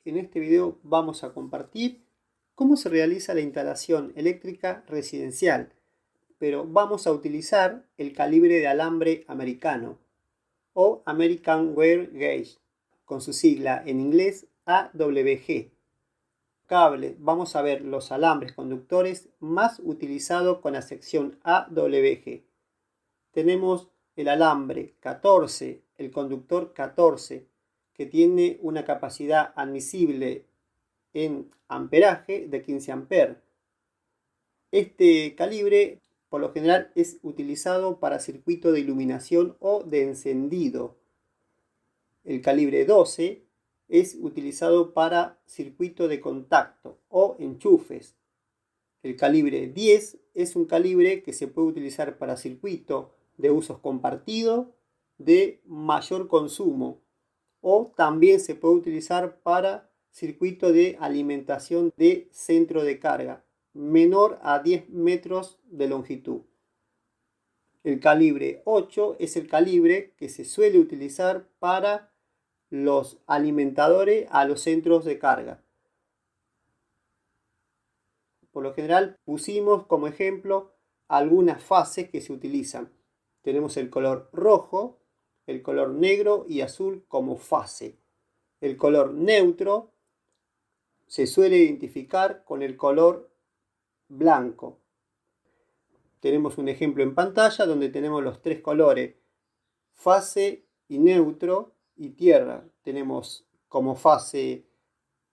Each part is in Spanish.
en este video vamos a compartir cómo se realiza la instalación eléctrica residencial, pero vamos a utilizar el calibre de alambre americano o American Wire Gauge, con su sigla en inglés AWG. Cable, vamos a ver los alambres conductores más utilizados con la sección AWG. Tenemos el alambre 14, el conductor 14, que tiene una capacidad admisible en amperaje de 15 amperes. Este calibre por lo general es utilizado para circuito de iluminación o de encendido. El calibre 12 es utilizado para circuito de contacto o enchufes. El calibre 10 es un calibre que se puede utilizar para circuito de usos compartidos de mayor consumo, o también se puede utilizar para circuito de alimentación de centro de carga menor a 10 metros de longitud. El calibre 8 es el calibre que se suele utilizar para los alimentadores a los centros de carga. Por lo general pusimos como ejemplo algunas fases que se utilizan. Tenemos el color rojo, el color negro y azul como fase. El color neutro se suele identificar con el color blanco. Tenemos un ejemplo en pantalla donde tenemos los tres colores, fase y neutro y tierra. Tenemos como fase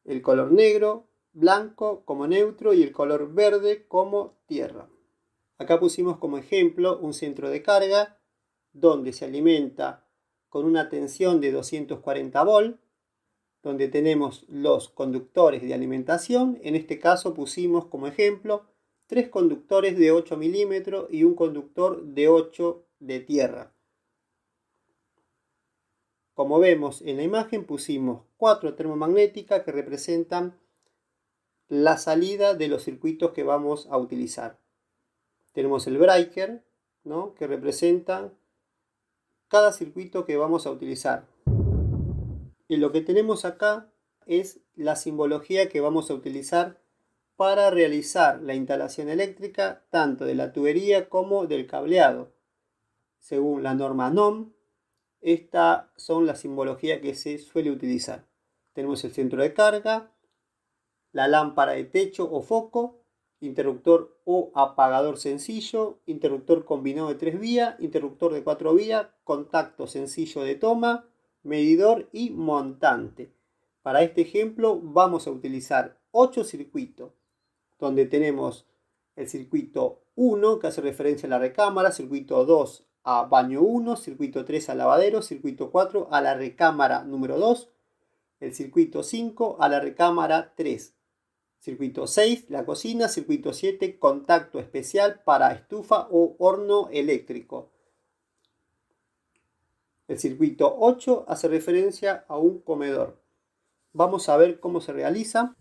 el color negro, blanco como neutro y el color verde como tierra. Acá pusimos como ejemplo un centro de carga donde se alimenta con una tensión de 240 volts, donde tenemos los conductores de alimentación. En este caso pusimos como ejemplo tres conductores de 8 milímetros y un conductor de 8 de tierra. Como vemos en la imagen pusimos 4 termomagnéticas que representan la salida de los circuitos que vamos a utilizar. Tenemos el breaker, ¿no?, que representa cada circuito que vamos a utilizar. Y lo que tenemos acá es la simbología que vamos a utilizar para realizar la instalación eléctrica tanto de la tubería como del cableado. Según la norma NOM, estas son las simbologías que se suele utilizar. Tenemos el centro de carga, la lámpara de techo o foco, interruptor o apagador sencillo, interruptor combinado de 3 vías, interruptor de 4 vías, contacto sencillo de toma, medidor y montante. Para este ejemplo vamos a utilizar 8 circuitos, donde tenemos el circuito 1 que hace referencia a la recámara, circuito 2 a baño 1, circuito 3 a lavadero, circuito 4 a la recámara número 2, el circuito 5 a la recámara 3. Circuito 6, la cocina. Circuito 7, contacto especial para estufa o horno eléctrico. El circuito 8 hace referencia a un comedor. Vamos a ver cómo se realiza.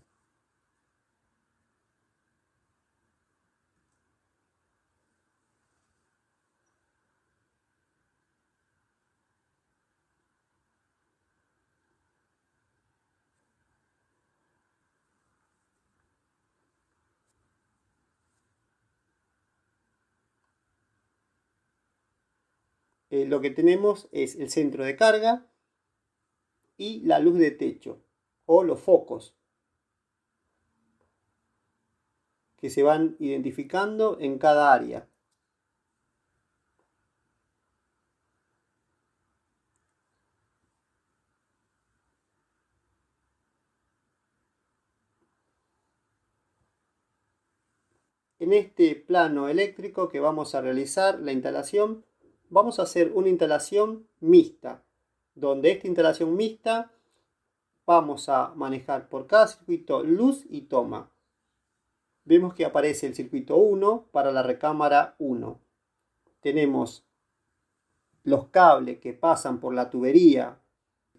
Lo que tenemos es el centro de carga y la luz de techo o los focos que se van identificando en cada área. En este plano eléctrico que vamos a realizar la instalación, vamos a hacer una instalación mixta, donde esta instalación mixta vamos a manejar por cada circuito luz y toma. Vemos que aparece el circuito 1 para la recámara 1. Tenemos los cables que pasan por la tubería.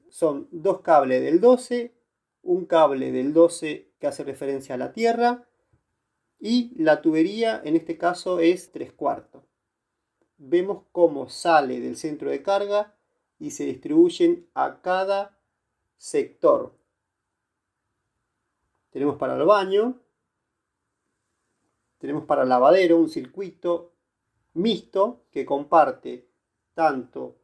Son dos cables del 12, un cable del 12 que hace referencia a la tierra y la tubería en este caso es 3/4. Vemos cómo sale del centro de carga y se distribuyen a cada sector. Tenemos para el baño, tenemos para el lavadero un circuito mixto que comparte tanto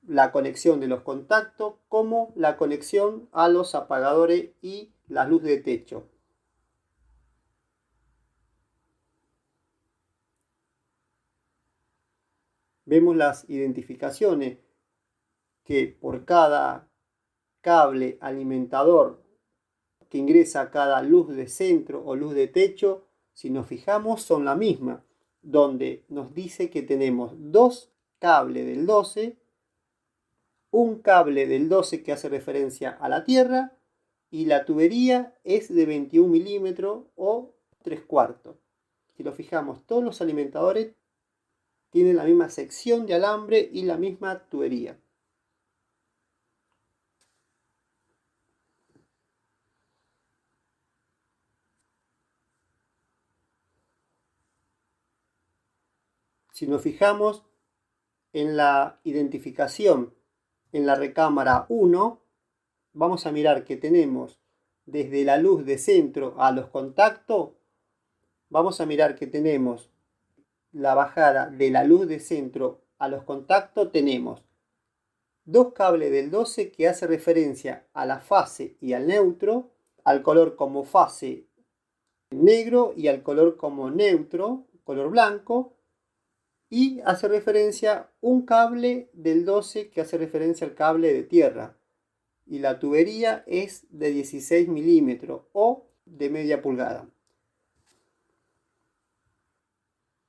la conexión de los contactos como la conexión a los apagadores y la luz de techo. Vemos las identificaciones que por cada cable alimentador que ingresa a cada luz de centro o luz de techo, si nos fijamos, son la misma, donde nos dice que tenemos dos cables del 12, un cable del 12 que hace referencia a la tierra y la tubería es de 21 milímetros o 3/4. Si nos fijamos, todos los alimentadores tienen la misma sección de alambre y la misma tubería. Si nos fijamos en la identificación en la recámara 1, vamos a mirar que tenemos desde la luz de centro a los contactos, vamos a mirar que tenemos la bajada de la luz de centro a los contactos, tenemos dos cables del 12 que hace referencia a la fase y al neutro, al color como fase negro y al color como neutro, color blanco, y hace referencia un cable del 12 que hace referencia al cable de tierra. Y la tubería es de 16 milímetros o de media pulgada.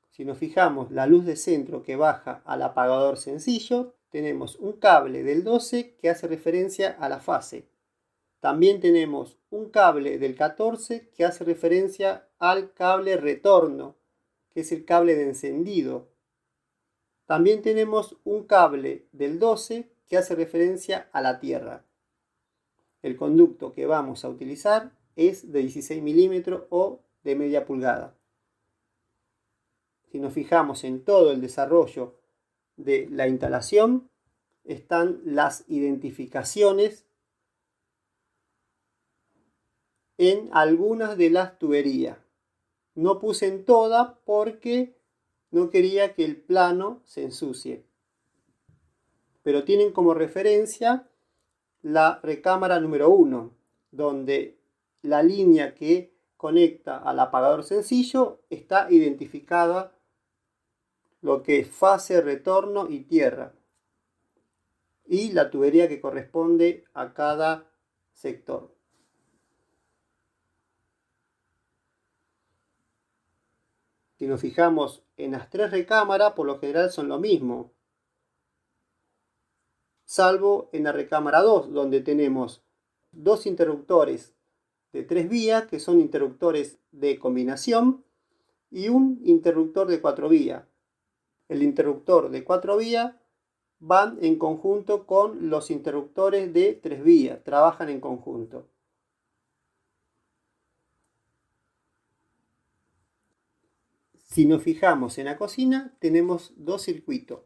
Si nos fijamos, la luz de centro que baja al apagador sencillo, tenemos un cable del 12 que hace referencia a la fase. También tenemos un cable del 14 que hace referencia al cable retorno, que es el cable de encendido. También tenemos un cable del 12 que hace referencia a la tierra. El conducto que vamos a utilizar es de 16 milímetros o de media pulgada. Si nos fijamos en todo el desarrollo de la instalación, están las identificaciones en algunas de las tuberías. No puse en todas porque no quería que el plano se ensucie. Pero tienen como referencia la recámara número 1, donde la línea que conecta al apagador sencillo está identificada lo que es fase, retorno y tierra, y la tubería que corresponde a cada sector. Si nos fijamos en las tres recámaras, por lo general son lo mismo, salvo en la recámara 2, donde tenemos dos interruptores de 3 vías, que son interruptores de combinación, y un interruptor de 4 vías. El interruptor de 4 vías van en conjunto con los interruptores de 3 vías, trabajan en conjunto. Si nos fijamos en la cocina, tenemos dos circuitos.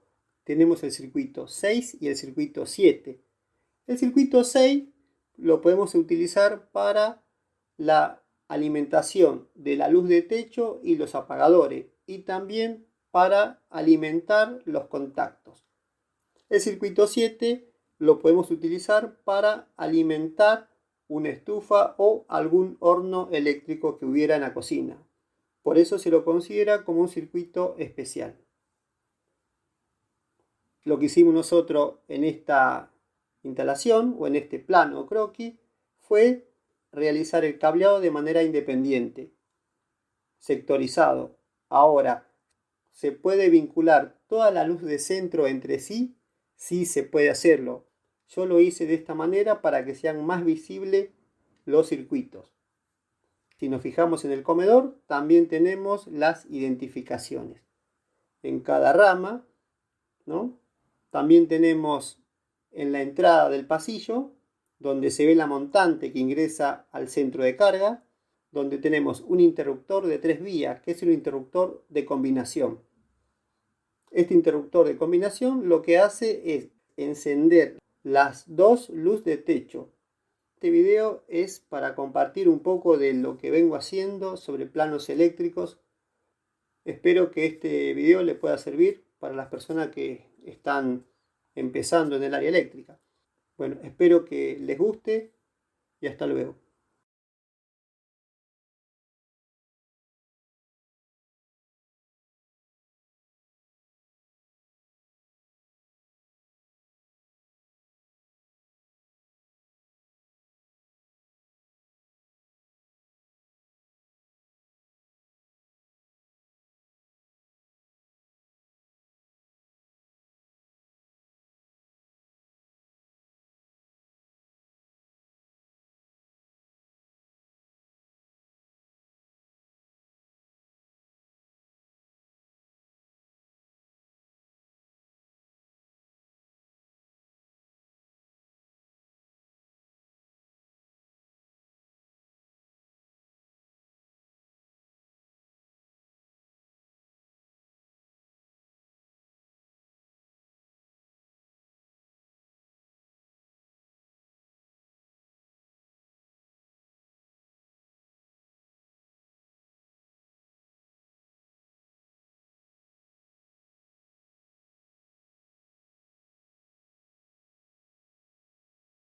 Tenemos el circuito 6 y el circuito 7. El circuito 6 lo podemos utilizar para la alimentación de la luz de techo y los apagadores, y también para alimentar los contactos. El circuito 7 lo podemos utilizar para alimentar una estufa o algún horno eléctrico que hubiera en la cocina. Por eso se lo considera como un circuito especial. Lo que hicimos nosotros en esta instalación o en este plano o croquis fue realizar el cableado de manera independiente, sectorizado. Ahora, ¿se puede vincular toda la luz de centro entre sí? Sí, se puede hacerlo. Yo lo hice de esta manera para que sean más visibles los circuitos. Si nos fijamos en el comedor, también tenemos las identificaciones. En cada rama, ¿no? También tenemos en la entrada del pasillo, donde se ve la montante que ingresa al centro de carga, donde tenemos un interruptor de 3 vías, que es un interruptor de combinación. Este interruptor de combinación lo que hace es encender las dos luces de techo Este video es para compartir un poco de lo que vengo haciendo sobre planos eléctricos. Espero que este video le pueda servir para las personas que están empezando en el área eléctrica. Bueno, espero que les guste y hasta luego.